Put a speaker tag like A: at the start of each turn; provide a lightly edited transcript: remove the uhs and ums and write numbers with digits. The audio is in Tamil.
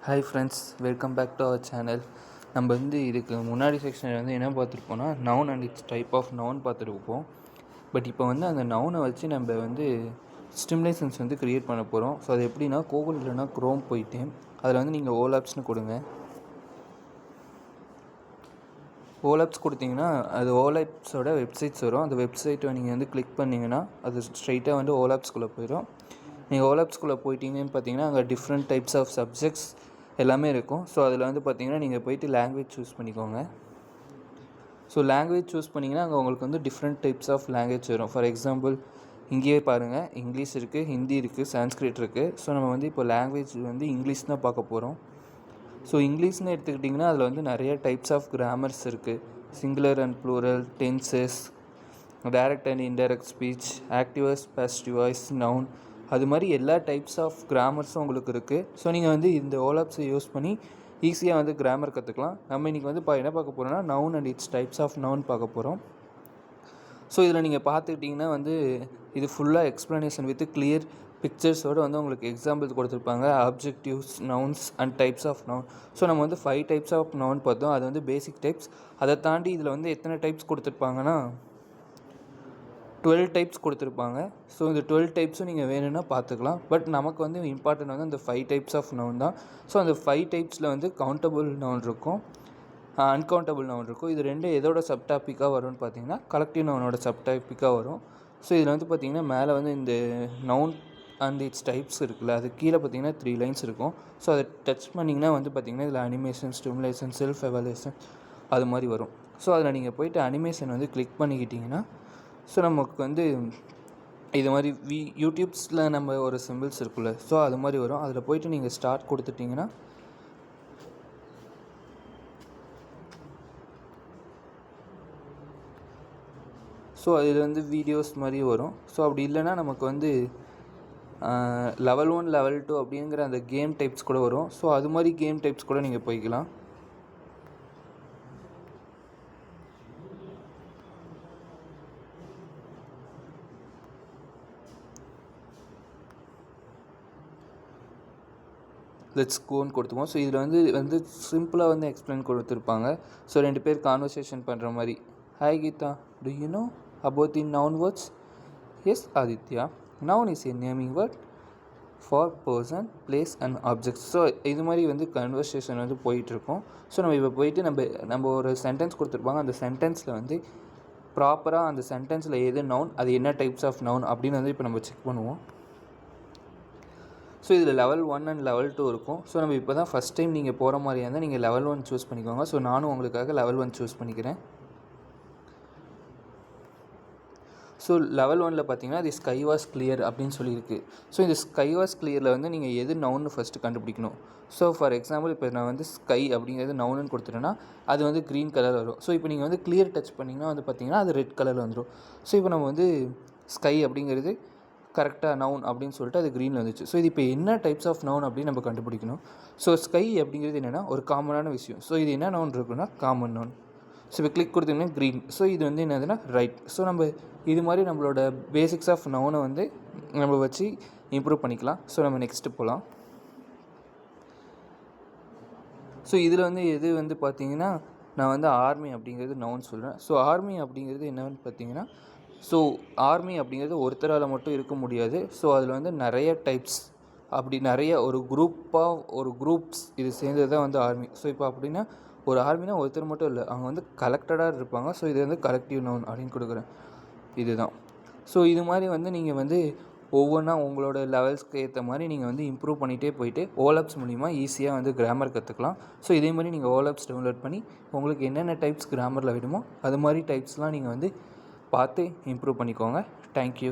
A: Hi friends, welcome back to our channel. நம்ம இதுக்கு முன்னாடி செக்ஷனில் என்ன பார்த்துருப்போம்னா noun and its type of noun பார்த்துருப்போம். பட் இப்போ அந்த நவுனை வச்சு நம்ம ஸ்டிமுலேஷன்ஸ் க்ரியேட் பண்ண போகிறோம். ஸோ அது எப்படின்னா கூகுள் இல்லைனா க்ரோம் போயிட்டு அதில் நீங்கள் ஓலாப்ஸ்னு கொடுங்க. ஓலாப்ஸ் கொடுத்தீங்கன்னா அது ஓலாப்ஸோட வெப்சைட்ஸ் வரும். அந்த வெப்சைட்டை நீங்கள் கிளிக் பண்ணிங்கன்னா அது ஸ்ட்ரைட்டாக ஓலாப்ஸ்குள்ளே போயிடும். நீங்கள் ஓலாப்ஸ்குள்ளே போயிட்டீங்கன்னு பார்த்தீங்கன்னா அங்கே டிஃப்ரெண்ட் டைப்ஸ் ஆஃப் சப்ஜெக்ட்ஸ் எல்லாமே இருக்கும். ஸோ அதில் பார்த்தீங்கன்னா நீங்கள் போய்ட்டு லாங்குவேஜ் சூஸ் பண்ணிக்கோங்க. ஸோ லாங்குவேஜ் சூஸ் பண்ணிங்கன்னா அங்கே உங்களுக்கு டிஃப்ரெண்ட் டைப்ஸ் ஆஃப் லாங்குவேஜ் வரும். ஃபார் எக்ஸாம்பிள் இங்கேயே பாருங்கள், இங்கிலீஷ் இருக்குது, ஹிந்தி இருக்குது, சான்ஸ்கிரிட் இருக்குது. ஸோ நம்ம இப்போ லாங்குவேஜ் இங்கிலீஷ் தான் பார்க்க போகிறோம். ஸோ இங்கிலீஷ்னு எடுத்துக்கிட்டிங்கன்னா அதில் நிறைய டைப்ஸ் ஆஃப் கிராமர்ஸ் இருக்குது. Singular and plural, tenses, direct and indirect speech, active voice, positive voice, noun, அது மாதிரி எல்லா டைப்ஸ் ஆஃப் கிராமர்ஸும் உங்களுக்கு இருக்குது. ஸோ நீங்கள் இந்த ஓலாப்ஸை யூஸ் பண்ணி ஈஸியாக கிராமர் கற்றுக்கலாம். நம்ம இன்றைக்கி என்ன பார்க்க போகிறோம்னா noun and its types of noun பார்க்க போகிறோம். ஸோ இதில் நீங்கள் பார்த்துக்கிட்டிங்கன்னா இது ஃபுல்லாக எக்ஸ்ப்ளனேஷன் வித் கிளியர் பிக்சர்ஸோடு உங்களுக்கு எக்ஸாம்பிள்ஸ் கொடுத்துருப்பாங்க. Objectives, nouns and types of noun. So நம்ம 5 டைப்ஸ் ஆஃப் நவுன் பார்த்தோம். அது பேசிக் டைப்ஸ். அதை தாண்டி இதில் எத்தனை டைப்ஸ் கொடுத்துருப்பாங்கன்னா 12 டைப்ஸ் கொடுத்துருப்பாங்க. ஸோ இந்த 12 டைப்ஸும் நீங்கள் வேணும்னா பார்த்துக்கலாம். பட் நமக்கு இம்பார்ட்டன்ட் அந்த 5 டைப்ஸ் ஆஃப் நவுன் தான். ஸோ அந்த 5 டைப்ஸில் கவுண்டபிள் நவுன் இருக்கும், அன்கவுண்டபிள் நவுன் இருக்கும். இது ரெண்டு எதோட சப்டாப்பிக்காக வரும்னு பார்த்தீங்கன்னா கலெக்டிவ் நவுனோட சப்டாப்பிக்காக வரும். ஸோ இதில் பார்த்தீங்கன்னா மேலே இந்த நவுன் அண்ட் இட்ஸ் டைப்ஸ் இருக்குல்ல, அது கீழே பார்த்தீங்கன்னா 3 லைன்ஸ் இருக்கும். ஸோ அதை டச் பண்ணிங்கன்னா பார்த்தீங்கன்னா இதில் அனிமேஷன், ஸ்டிமுலேஷன், செல்ஃப் எவாலுவேஷன் அது மாதிரி வரும். ஸோ அதில் நீங்கள் போய்ட்டு அனிமேஷன் கிளிக் பண்ணிக்கிட்டிங்கன்னா ஸோ நமக்கு இது மாதிரி யூடியூப்ஸில் நம்ம ஒரு சிம்பிள்ஸ் இருக்குல்ல, ஸோ அது மாதிரி வரும். அதில் போய்ட்டு நீங்கள் ஸ்டார்ட் கொடுத்துட்டிங்கன்னா ஸோ இது வீடியோஸ் மாதிரி வரும். ஸோ அப்படி இல்லைன்னா நமக்கு லெவல் 1, லெவல் 2 அப்படிங்கிற அந்த கேம் டைப்ஸ் கூட வரும். ஸோ அது மாதிரி கேம் டைப்ஸ் கூட நீங்கள் போய்க்கலாம். லெட்ஸ் கோன்னு கொடுத்துப்போம். ஸோ இதில் சிம்பிளாக எக்ஸ்பிளைன் கொடுத்துருப்பாங்க. ஸோ 2 பேர் கான்வர்சேஷன் பண்ணுற மாதிரி. Hi Geeta, do you know about the noun words? Yes Aditya, noun is a naming word for person, place and objects. So இது மாதிரி கன்வர்சேஷன் போயிட்டுருக்கோம். ஸோ நம்ம இப்போ போயிட்டு நம்ம ஒரு சென்டென்ஸ் கொடுத்துருப்பாங்க. அந்த சென்டென்ஸில் ப்ராப்பராக அந்த சென்டென்ஸில் எது நவுன், அது என்ன டைப்ஸ் ஆஃப் நவுன் அப்படின்னு இப்போ நம்ம செக் பண்ணுவோம். ஸோ இதில் லெவல் 1 அண்ட் லெவல் 2 இருக்கும். ஸோ நம்ம இப்போ தான் ஃபஸ்ட் டைம் நீங்கள் போகிற மாதிரியா இருந்தால் நீங்கள் லெவல் 1 சூஸ் பண்ணிக்கோங்க. ஸோ நானும் உங்களுக்காக லெவல் 1 சூஸ் பண்ணிக்கிறேன். ஸோ லெவல் 1ல் பார்த்தீங்கன்னா தி ஸ்கை வாஸ் கிளியர் அப்படின்னு சொல்லியிருக்கு. ஸோ இந்த ஸ்கை வாஸ் கிளியரில் நீங்கள் எது நவுன்னு ஃபஸ்ட்டு கண்டுபிடிக்கணும். ஸோ ஃபார் எக்ஸாம்பிள் இப்போ நான் ஸ்கை அப்படிங்கிறது நவுன்னு கொடுத்துட்டேன்னா அது க்ரீன் கலர் வரும். ஸோ இப்போ நீங்கள் கிளியர் டச் பண்ணிங்கன்னா பார்த்தீங்கன்னா அது ரெட் கலரில் வந்துடும். ஸோ இப்போ நம்ம ஸ்கை அப்படிங்கிறது கரெக்டாக நவுன் அப்படின்னு சொல்லிட்டு அது க்ரீனில் வந்துச்சு. ஸோ இது இப்போ என்ன டைப்ஸ் ஆஃப் நவுன் அப்படின்னு நம்ம கண்டுபிடிக்கணும். ஸோ ஸ்கை அப்படிங்கிறது என்னென்னா ஒரு காமனான விஷயம். ஸோ இது என்ன நவுன் இருக்குன்னா காமன் நவுன். ஸோ இப்போ கிளிக் கொடுத்தீங்கன்னா க்ரீன். ஸோ இது என்னதுன்னா ரைட். ஸோ நம்ம இது மாதிரி நம்மளோட பேசிக்ஸ் ஆஃப் நவுனை நம்ம வச்சு இம்ப்ரூவ் பண்ணிக்கலாம். ஸோ நம்ம நெக்ஸ்ட்டு போகலாம். ஸோ இதில் எது பார்த்தீங்கன்னா நான் ஆர்மி அப்படிங்கிறது நவுன் சொல்கிறேன். ஸோ ஆர்மி அப்படிங்கிறது என்னன்னு பார்த்தீங்கன்னா ஸோ ஆர்மி அப்படிங்கிறது ஒருத்தரால் மட்டும் இருக்க முடியாது. ஸோ அதில் நிறைய டைப்ஸ், அப்படி நிறைய ஒரு குரூப்ஸ் இது சேர்ந்தது தான் ஆர்மி. ஸோ இப்போ அப்படின்னா ஒரு ஆர்மினா ஒருத்தர் மட்டும் இல்லை, அவங்க கலெக்டடாக இருப்பாங்க. ஸோ இது கலெக்டிவ் நவுன் அப்படின்னு கொடுக்குறேன். இதுதான். ஸோ இது மாதிரி நீங்கள் ஒவ்வொன்றா உங்களோட லெவல்ஸ்க்கு ஏற்ற மாதிரி நீங்கள் இம்ப்ரூவ் பண்ணிகிட்டே போயிட்டு ஓலாப்ஸ் மூலிமா ஈஸியாக கிராமர் கற்றுக்கலாம். ஸோ இதே மாதிரி நீங்கள் ஓலாப்ஸ் டவுன்லோட் பண்ணி உங்களுக்கு என்னென்ன டைப்ஸ் கிராமரில் வேணுமோ அது மாதிரி டைப்ஸ்லாம் நீங்கள் பார்த்து இம்ப்ரூவ் பண்ணிக்கோங்க. தேங்க்யூ.